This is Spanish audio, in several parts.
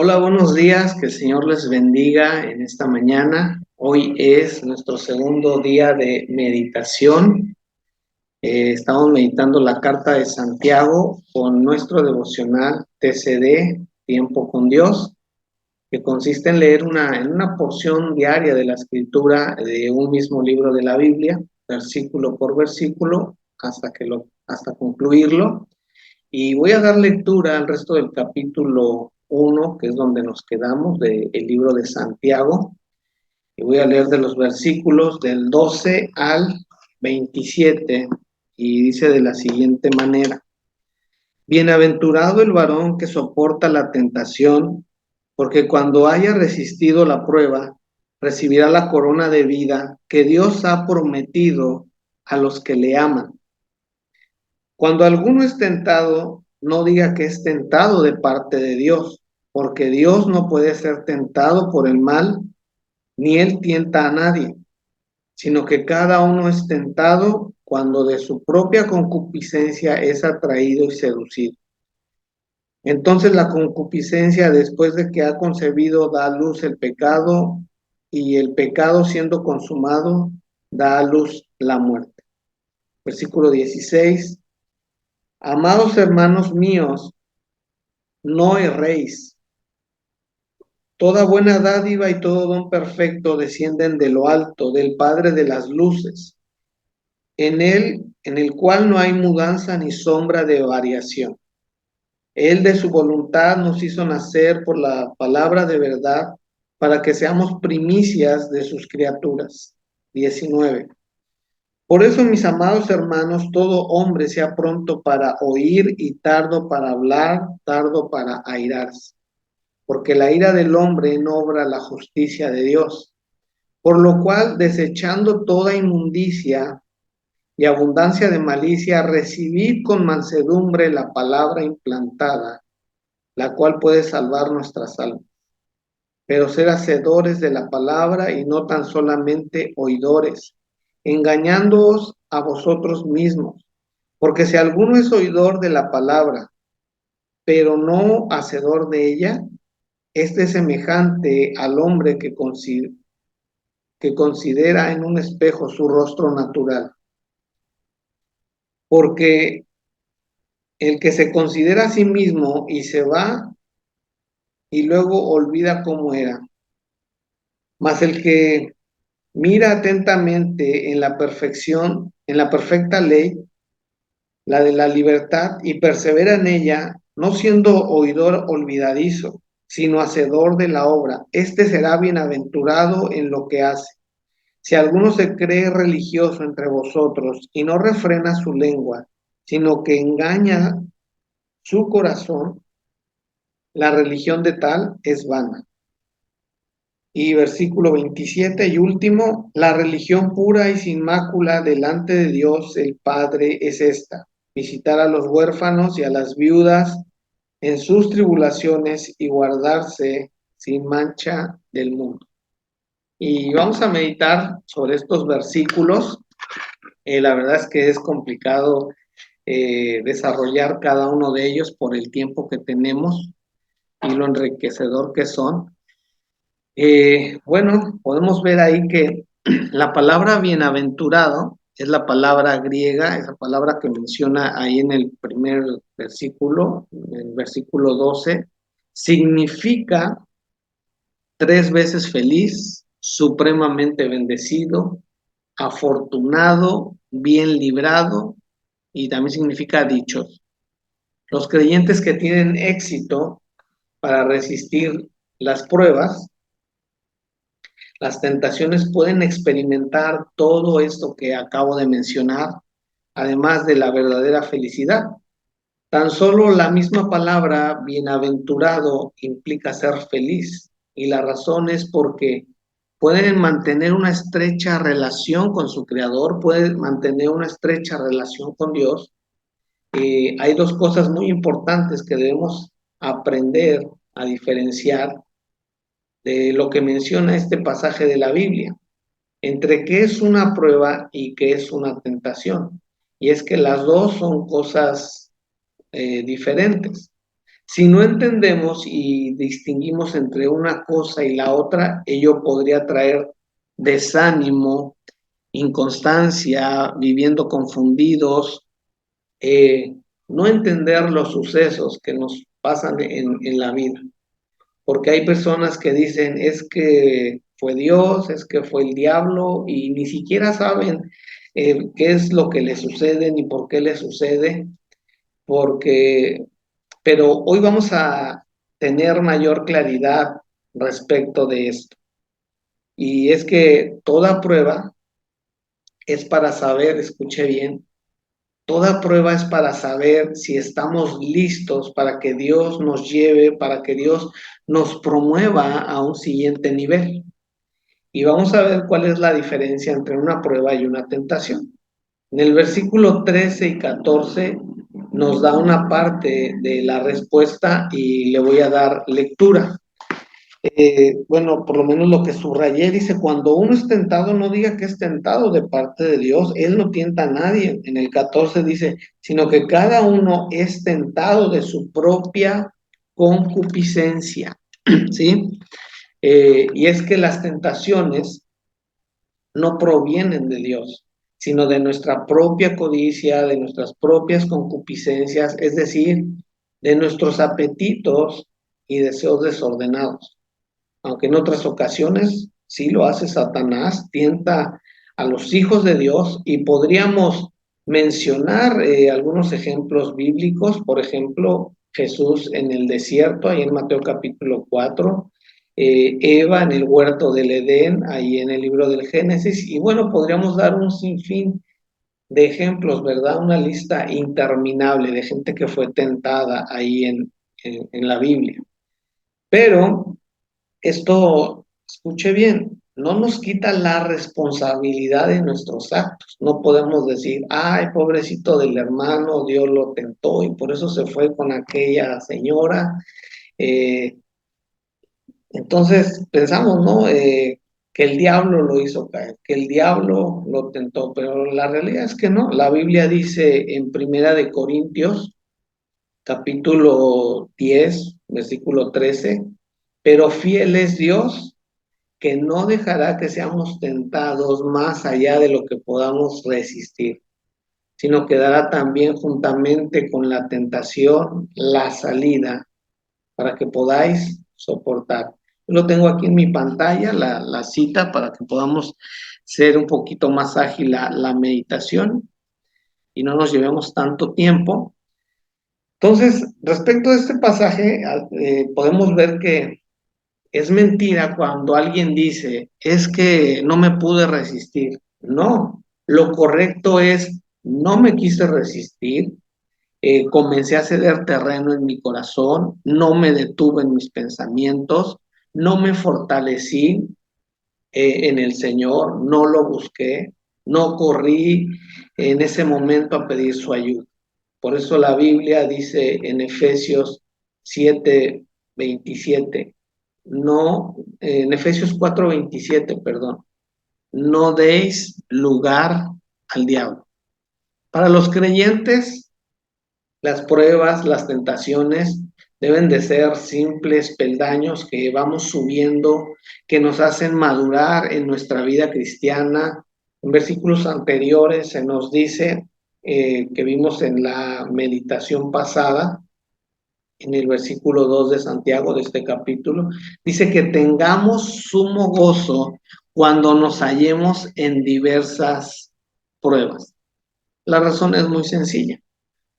Hola, buenos días, que el Señor les bendiga en esta mañana. Hoy es nuestro segundo día de meditación. Estamos meditando la carta de Santiago con nuestro devocional TCD, Tiempo con Dios, que consiste en leer en una porción diaria de la escritura de un mismo libro de la Biblia, versículo por versículo, hasta concluirlo. Y voy a dar lectura al resto del capítulo 1, que es donde nos quedamos, del libro de Santiago. Y voy a leer de los versículos del 12 al 27, y dice de la siguiente manera: Bienaventurado el varón que soporta la tentación, porque cuando haya resistido la prueba, recibirá la corona de vida que Dios ha prometido a los que le aman. Cuando alguno es tentado, no diga que es tentado de parte de Dios, porque Dios no puede ser tentado por el mal, ni él tienta a nadie, sino que cada uno es tentado cuando de su propia concupiscencia es atraído y seducido. Entonces la concupiscencia, después de que ha concebido, da a luz el pecado, y el pecado, siendo consumado, da a luz la muerte. Versículo 16. Amados hermanos míos, no erréis. Toda buena dádiva y todo don perfecto descienden de lo alto, del Padre de las luces, en el cual no hay mudanza ni sombra de variación. Él de su voluntad nos hizo nacer por la palabra de verdad, para que seamos primicias de sus criaturas. 19. Por eso, mis amados hermanos, todo hombre sea pronto para oír y tardo para hablar, tardo para airarse, porque la ira del hombre no obra la justicia de Dios. Por lo cual, desechando toda inmundicia y abundancia de malicia, recibid con mansedumbre la palabra implantada, la cual puede salvar nuestras almas. Pero ser hacedores de la palabra y no tan solamente oidores, engañándoos a vosotros mismos. Porque si alguno es oidor de la palabra, pero no hacedor de ella, este es semejante al hombre que considera en un espejo su rostro natural. Porque el que se considera a sí mismo y se va y luego olvida cómo era, mas el que mira atentamente en la perfecta ley, la de la libertad, y persevera en ella, no siendo oidor olvidadizo, sino hacedor de la obra, este será bienaventurado en lo que hace. Si alguno se cree religioso entre vosotros y no refrena su lengua, sino que engaña su corazón, la religión de tal es vana. Y versículo 27 y último: la religión pura y sin mácula delante de Dios el Padre es esta: visitar a los huérfanos y a las viudas en sus tribulaciones y guardarse sin mancha del mundo. Y vamos a meditar sobre estos versículos. La verdad es que es complicado desarrollar cada uno de ellos por el tiempo que tenemos y lo enriquecedor que son. Bueno, podemos ver ahí que la palabra bienaventurado es la palabra griega, esa palabra que menciona ahí en el primer versículo, en el versículo 12, significa 3 veces feliz, supremamente bendecido, afortunado, bien librado, y también significa dichoso. Los creyentes que tienen éxito para resistir las pruebas, las tentaciones, pueden experimentar todo esto que acabo de mencionar, además de la verdadera felicidad. Tan solo la misma palabra bienaventurado implica ser feliz, y la razón es porque pueden mantener una estrecha relación con su Creador, pueden mantener una estrecha relación con Dios. Hay dos cosas muy importantes que debemos aprender a diferenciar de lo que menciona este pasaje de la Biblia, entre qué es una prueba y qué es una tentación. Y es que las dos son cosas diferentes. Si no entendemos y distinguimos entre una cosa y la otra, ello podría traer desánimo, inconstancia, viviendo confundidos, no entender los sucesos que nos pasan en la vida. Porque hay personas que dicen, es que fue Dios, es que fue el diablo, y ni siquiera saben qué es lo que le sucede ni por qué le sucede, porque, pero hoy vamos a tener mayor claridad respecto de esto. Y es que toda prueba es para saber, escuche bien, toda prueba es para saber si estamos listos para que Dios nos lleve, para que Dios nos promueva a un siguiente nivel. Y vamos a ver cuál es la diferencia entre una prueba y una tentación. En el versículo 13 y 14 nos da una parte de la respuesta y le voy a dar lectura. Bueno, por lo menos lo que subrayé dice, cuando uno es tentado, no diga que es tentado de parte de Dios, Él no tienta a nadie. En el 14 dice, sino que cada uno es tentado de su propia concupiscencia, ¿sí? Y es que las tentaciones no provienen de Dios, sino de nuestra propia codicia, de nuestras propias concupiscencias, es decir, de nuestros apetitos y deseos desordenados. Aunque en otras ocasiones sí lo hace Satanás, tienta a los hijos de Dios y podríamos mencionar algunos ejemplos bíblicos, por ejemplo, Jesús en el desierto, ahí en Mateo capítulo 4, Eva en el huerto del Edén, ahí en el libro del Génesis, y bueno, podríamos dar un sinfín de ejemplos, ¿verdad? Una lista interminable de gente que fue tentada ahí en la Biblia. Pero esto, escuche bien, no nos quita la responsabilidad de nuestros actos. No podemos decir, ay, pobrecito del hermano, Dios lo tentó y por eso se fue con aquella señora. Eh, entonces pensamos, ¿no? Que el diablo lo hizo caer, que el diablo lo tentó, pero la realidad es que no. La Biblia dice en Primera de Corintios, capítulo 10, versículo 13, pero fiel es Dios que no dejará que seamos tentados más allá de lo que podamos resistir, sino que dará también juntamente con la tentación la salida para que podáis soportar. Yo lo tengo aquí en mi pantalla, la cita, para que podamos ser un poquito más ágil la meditación y no nos llevemos tanto tiempo. Entonces, respecto a este pasaje, podemos ver que es mentira cuando alguien dice, es que no me pude resistir. No, lo correcto es, no me quise resistir, comencé a ceder terreno en mi corazón, no me detuve en mis pensamientos, no me fortalecí en el Señor, no lo busqué, no corrí en ese momento a pedir su ayuda. Por eso la Biblia dice en Efesios 7:27, no, en Efesios 4:27, perdón, no deis lugar al diablo. Para los creyentes, las pruebas, las tentaciones deben de ser simples peldaños que vamos subiendo, que nos hacen madurar en nuestra vida cristiana. En versículos anteriores se nos dice, que vimos en la meditación pasada, en el versículo 2 de Santiago, de este capítulo, dice que tengamos sumo gozo cuando nos hallemos en diversas pruebas. La razón es muy sencilla,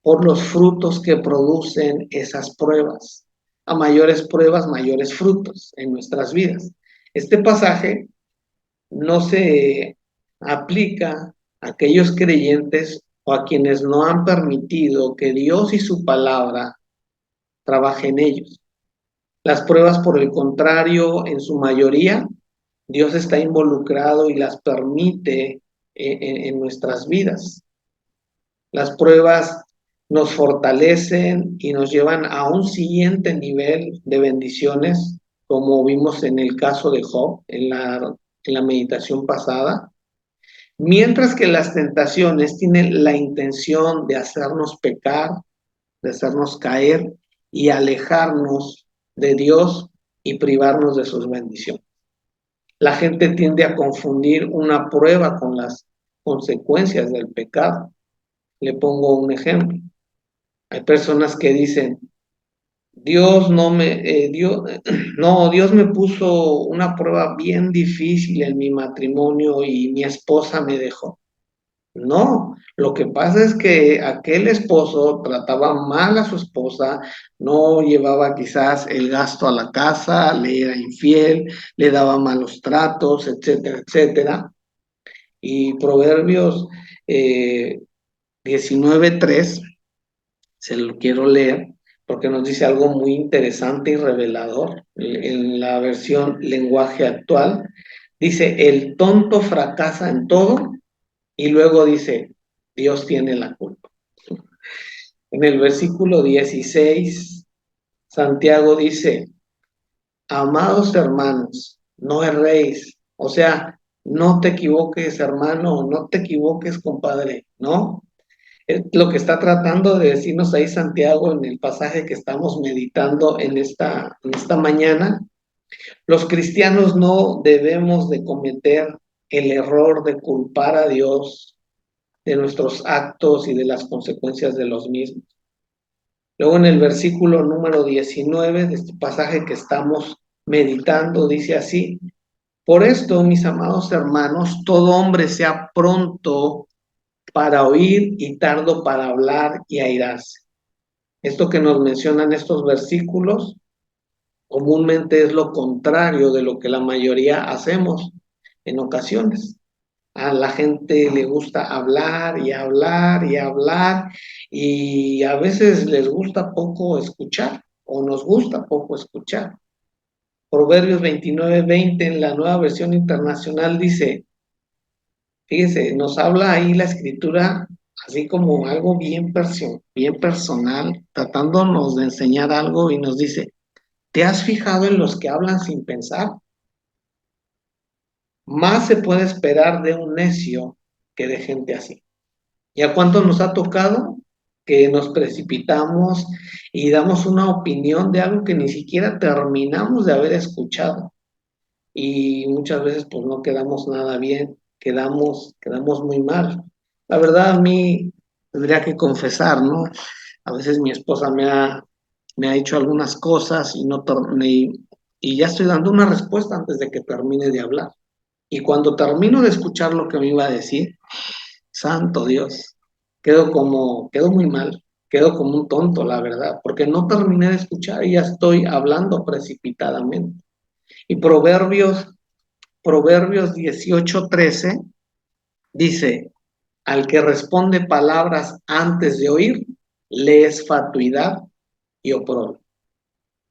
por los frutos que producen esas pruebas. A mayores pruebas, mayores frutos en nuestras vidas. Este pasaje no se aplica a aquellos creyentes o a quienes no han permitido que Dios y su palabra trabaje en ellos. Las pruebas, por el contrario, en su mayoría, Dios está involucrado y las permite en nuestras vidas. Las pruebas nos fortalecen y nos llevan a un siguiente nivel de bendiciones, como vimos en el caso de Job, en la meditación pasada. Mientras que las tentaciones tienen la intención de hacernos pecar, de hacernos caer y alejarnos de Dios y privarnos de sus bendiciones. La gente tiende a confundir una prueba con las consecuencias del pecado. Le pongo un ejemplo. Hay personas que dicen, Dios me puso una prueba bien difícil en mi matrimonio y mi esposa me dejó. No, lo que pasa es que aquel esposo trataba mal a su esposa, no llevaba quizás el gasto a la casa, le era infiel, le daba malos tratos, etcétera, etcétera. Y Proverbios 19:3, se lo quiero leer porque nos dice algo muy interesante y revelador. En la versión lenguaje actual, dice, el tonto fracasa en todo y luego dice, Dios tiene la culpa. En el versículo 16, Santiago dice, amados hermanos, no erréis. O sea, no te equivoques, hermano, no te equivoques, compadre, ¿no? Es lo que está tratando de decirnos ahí Santiago en el pasaje que estamos meditando en esta mañana. Los cristianos no debemos de cometer el error de culpar a Dios de nuestros actos y de las consecuencias de los mismos. Luego en el versículo número 19 de este pasaje que estamos meditando, dice así, por esto, mis amados hermanos, todo hombre sea pronto para oír y tardo para hablar y airarse. Esto que nos mencionan estos versículos comúnmente es lo contrario de lo que la mayoría hacemos en ocasiones. A la gente le gusta hablar y hablar y hablar y a veces les gusta poco escuchar o nos gusta poco escuchar. Proverbios 29:20 en la Nueva Versión Internacional dice, fíjese, nos habla ahí la escritura así como algo bien personal, tratándonos de enseñar algo y nos dice, ¿te has fijado en los que hablan sin pensar? Más se puede esperar de un necio que de gente así. ¿Y a cuánto nos ha tocado que nos precipitamos y damos una opinión de algo que ni siquiera terminamos de haber escuchado? Y muchas veces pues no quedamos nada bien, quedamos muy mal. La verdad a mí tendría que confesar, ¿no? A veces mi esposa me ha dicho algunas cosas y ya estoy dando una respuesta antes de que termine de hablar. Y cuando termino de escuchar lo que me iba a decir, santo Dios, quedo muy mal, quedo como un tonto, la verdad, porque no terminé de escuchar y ya estoy hablando precipitadamente. Y Proverbios 18:13 dice, al que responde palabras antes de oír, le es fatuidad y oprobio.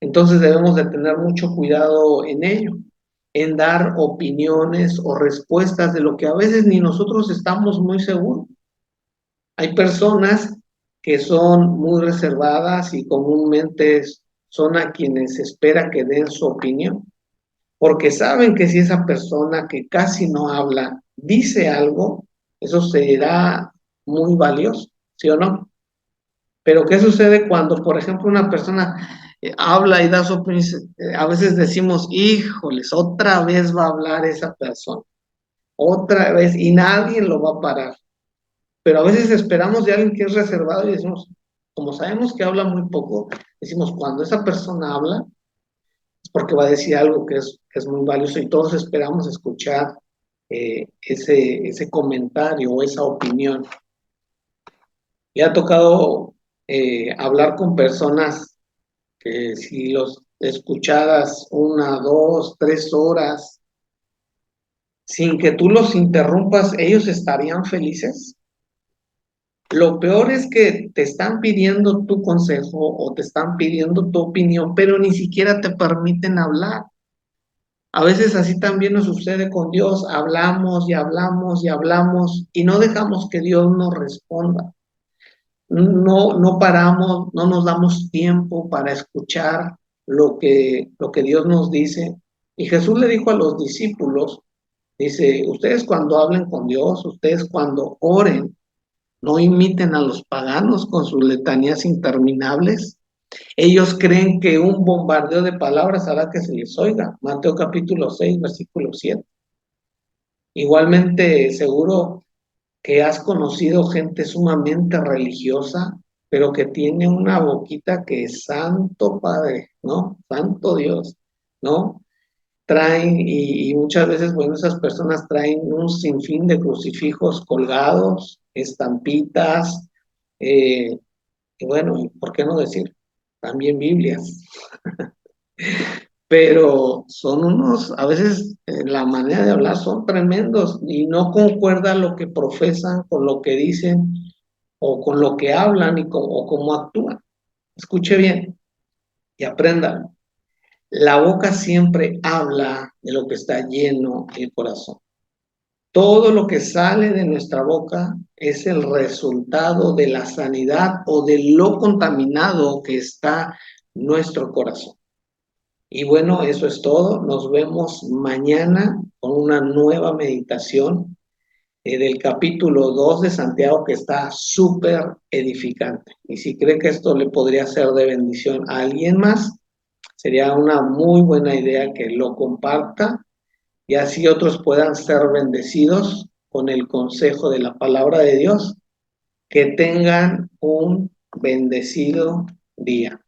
Entonces debemos de tener mucho cuidado en ello, en dar opiniones o respuestas de lo que a veces ni nosotros estamos muy seguros. Hay personas que son muy reservadas y comúnmente son a quienes se espera que den su opinión, porque saben que si esa persona que casi no habla dice algo, eso será muy valioso, ¿sí o no? Pero ¿qué sucede cuando, por ejemplo, una persona habla y da su opinión? A veces decimos, híjoles, otra vez va a hablar esa persona, otra vez, y nadie lo va a parar. Pero a veces esperamos de alguien que es reservado y decimos, como sabemos que habla muy poco, decimos, cuando esa persona habla, es porque va a decir algo que es muy valioso y todos esperamos escuchar ese comentario o esa opinión. Y ha tocado hablar con personas que si los escucharas 1, 2, 3 horas, sin que tú los interrumpas, ellos estarían felices. Lo peor es que te están pidiendo tu consejo o te están pidiendo tu opinión, pero ni siquiera te permiten hablar. A veces así también nos sucede con Dios, hablamos y hablamos y hablamos y no dejamos que Dios nos responda. No paramos, no nos damos tiempo para escuchar lo que Dios nos dice. Y Jesús le dijo a los discípulos, dice, ustedes cuando hablen con Dios, ustedes cuando oren, no imiten a los paganos con sus letanías interminables, Ellos creen que un bombardeo de palabras hará que se les oiga. Mateo capítulo 6, versículo 7. Igualmente, seguro que has conocido gente sumamente religiosa, pero que tiene una boquita que es santo Padre, ¿no? Santo Dios, ¿no? Traen, y muchas veces, bueno, esas personas traen un sinfín de crucifijos colgados, estampitas, y bueno, ¿por qué no decir? También Biblias. Pero son unos, a veces la manera de hablar son tremendos y no concuerda lo que profesan con lo que dicen o con lo que hablan o cómo actúan. Escuche bien y aprenda. La boca siempre habla de lo que está lleno el corazón. Todo lo que sale de nuestra boca es el resultado de la sanidad o de lo contaminado que está nuestro corazón. Y bueno, eso es todo. Nos vemos mañana con una nueva meditación del capítulo 2 de Santiago que está súper edificante. Y si cree que esto le podría ser de bendición a alguien más, sería una muy buena idea que lo comparta y así otros puedan ser bendecidos con el consejo de la palabra de Dios. Que tengan un bendecido día.